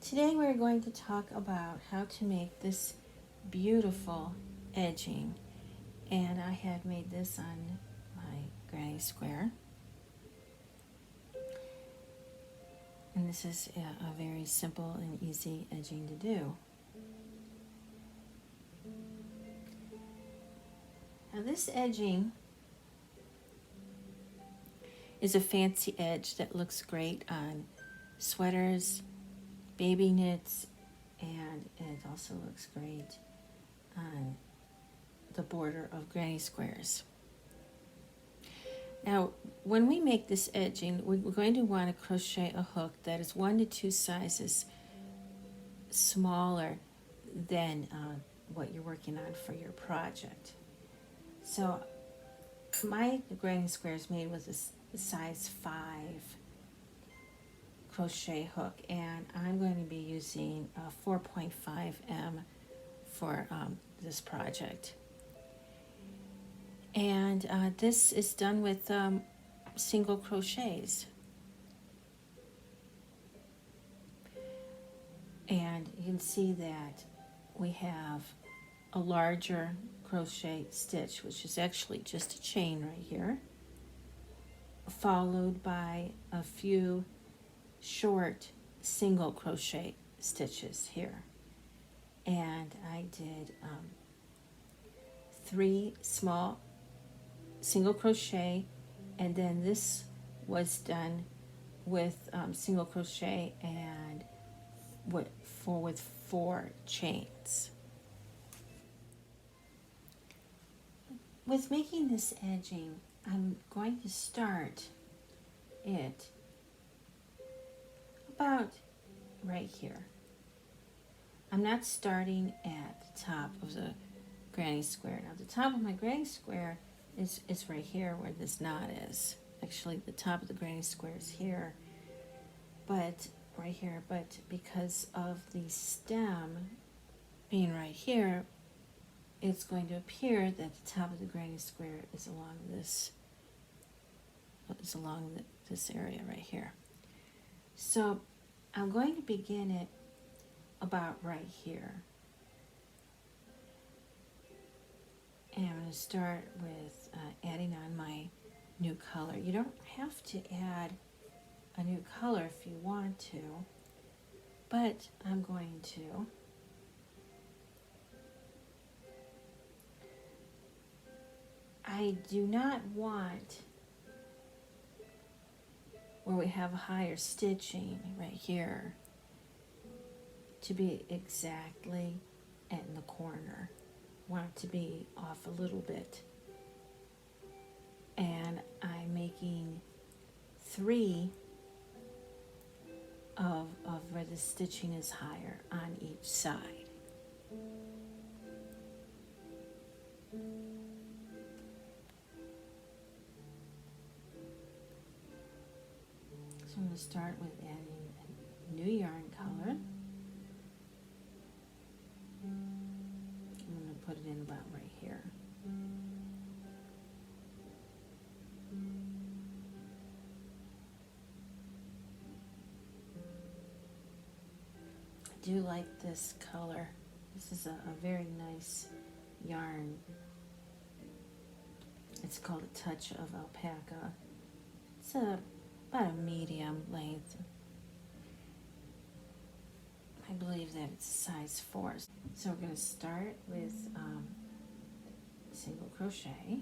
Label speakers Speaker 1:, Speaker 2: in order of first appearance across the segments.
Speaker 1: Today we're going to talk about how to make this beautiful edging, and I had made this on my granny square, and this is a very simple and easy edging to do. Now this edging is a fancy edge that looks great on sweaters, baby knits, and it also looks great on the border of granny squares. Now, when we make this edging, we're going to want to crochet a hook that is 1 to 2 sizes smaller than what you're working on for your project. So my granny square is made with a size 5 crochet hook, and I'm going to be using a 4.5M for this project. And this is done with single crochets. And you can see that we have a larger crochet stitch, which is actually just a chain right here, followed by a few short single crochet stitches here. And I did 3 small single crochet, and then this was done with single crochet and with 4 chains. With making this edging, I'm going to start it about right here. I'm not starting at the top of the granny square. Now the top of my granny square is right here where this knot is. Actually the top of the granny square is here, but right here, but because of the stem being right here, it's going to appear that the top of the granny square is along this area right here. So I'm going to begin it about right here. And I'm going to start with adding on my new color. You don't have to add a new color if you want to, but I'm going to. I do not want where we have higher stitching right here to be exactly in the corner. I want it to be off a little bit. And I'm making 3 of where the stitching is higher on each side. So I'm going to start with adding a new yarn color. I'm going to put it in about right here. I do like this color. This is a very nice yarn. It's called a Touch of Alpaca. It's about a medium length. I believe that it's size 4. So we're going to start with single crochet.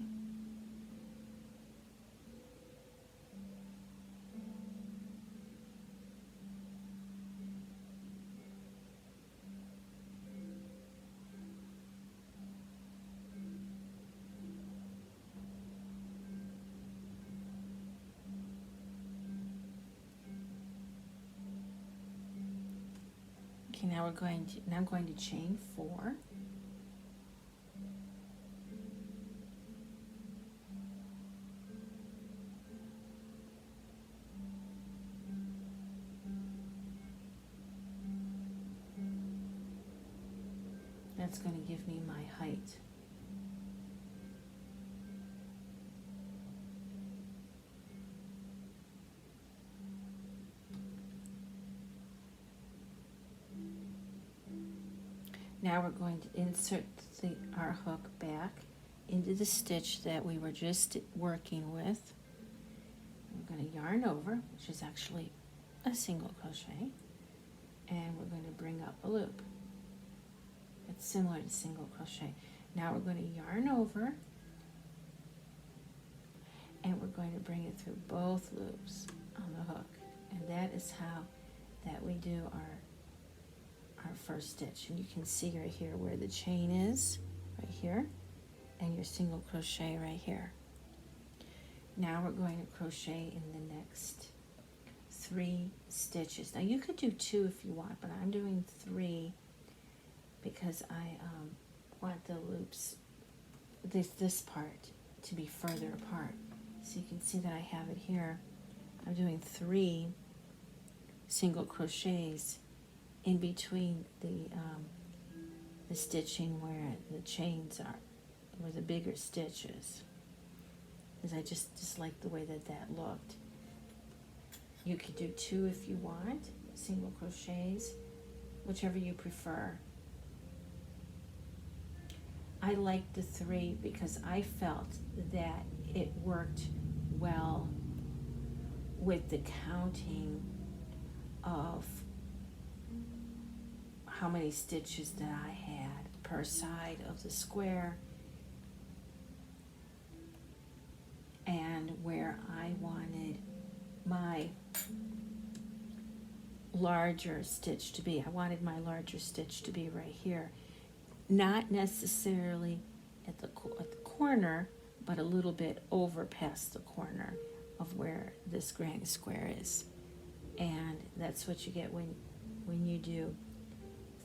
Speaker 1: Okay, now I'm going to chain 4. That's going to give me my height. Now we're going to insert our hook back into the stitch that we were just working with. We're going to yarn over, which is actually a single crochet, and we're going to bring up a loop. It's similar to single crochet. Now we're going to yarn over, and we're going to bring it through both loops on the hook, and that is how that we do our first stitch. And you can see right here where the chain is, right here, and your single crochet right here. Now we're going to crochet in the next 3 stitches. Now you could do 2 if you want, but I'm doing 3 because I want the loops, this part, to be further apart. So you can see that I have it here. I'm doing 3 single crochets in between the stitching where the chains are, where the bigger stitches. Because I just like the way that looked. You could do 2 if you want, single crochets, whichever you prefer. I liked the 3 because I felt that it worked well with the counting of how many stitches that I had per side of the square and where I wanted my larger stitch to be. I wanted my larger stitch to be right here. Not necessarily at the corner, but a little bit over past the corner of where this granny square is. And that's what you get when you do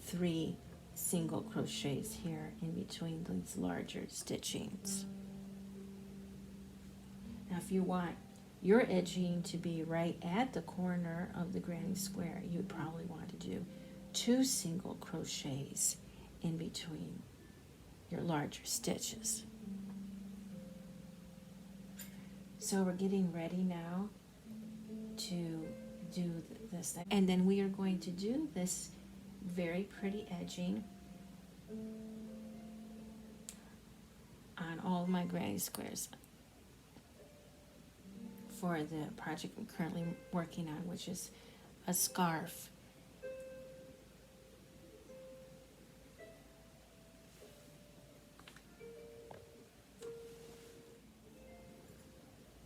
Speaker 1: 3 single crochets here in between these larger stitchings. Now if you want your edging to be right at the corner of the granny square, you would probably want to do 2 single crochets in between your larger stitches. So we're getting ready now to do this, and then we are going to do this very pretty edging on all of my granny squares for the project I'm currently working on, which is a scarf.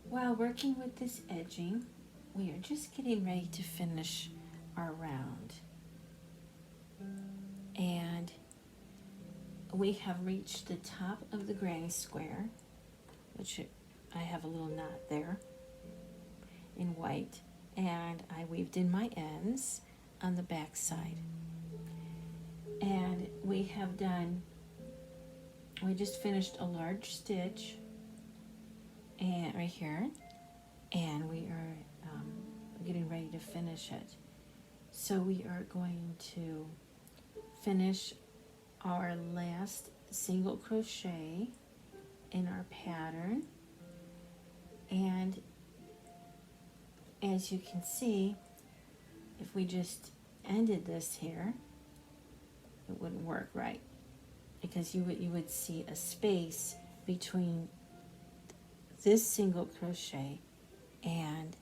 Speaker 1: While working with this edging, we are just getting ready to finish our round. And we have reached the top of the granny square, which I have a little knot there in white, and I weaved in my ends on the back side. And we just finished a large stitch and right here, and we are getting ready to finish it. So we are going to finish our last single crochet in our pattern, and as you can see, if we just ended this here, it wouldn't work right, because you would see a space between this single crochet and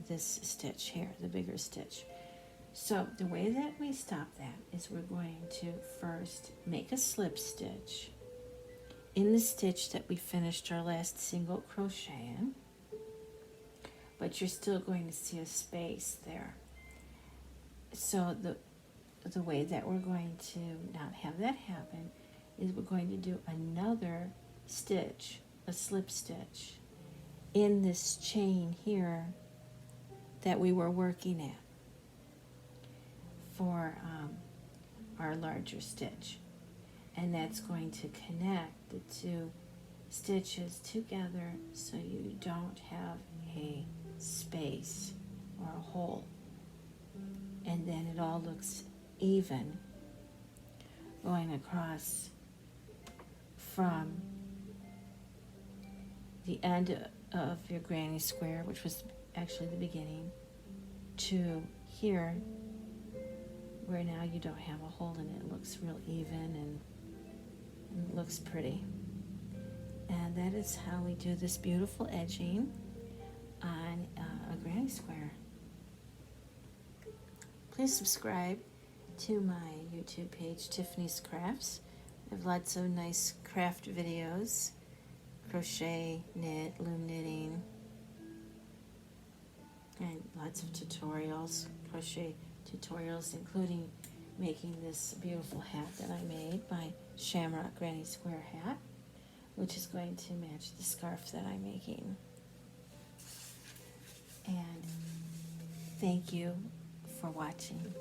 Speaker 1: this stitch here, the bigger stitch. So the way that we stop that is we're going to first make a slip stitch in the stitch that we finished our last single crochet in, but you're still going to see a space there. So the way that we're going to not have that happen is we're going to do another stitch, a slip stitch, in this chain here that we were working at for our larger stitch. And that's going to connect the 2 stitches together so you don't have a space or a hole. And then it all looks even going across from the end of your granny square, which was actually the beginning, to here where now you don't have a hole in it. It looks real even and it looks pretty. And that is how we do this beautiful edging on a granny square. Please subscribe to my YouTube page, Tiffanys Crafts. I have lots of nice craft videos, crochet, knit, loom knitting, and lots of tutorials, crochet tutorials, including making this beautiful hat that I made, my Shamrock Granny Square hat, which is going to match the scarf that I'm making. And thank you for watching.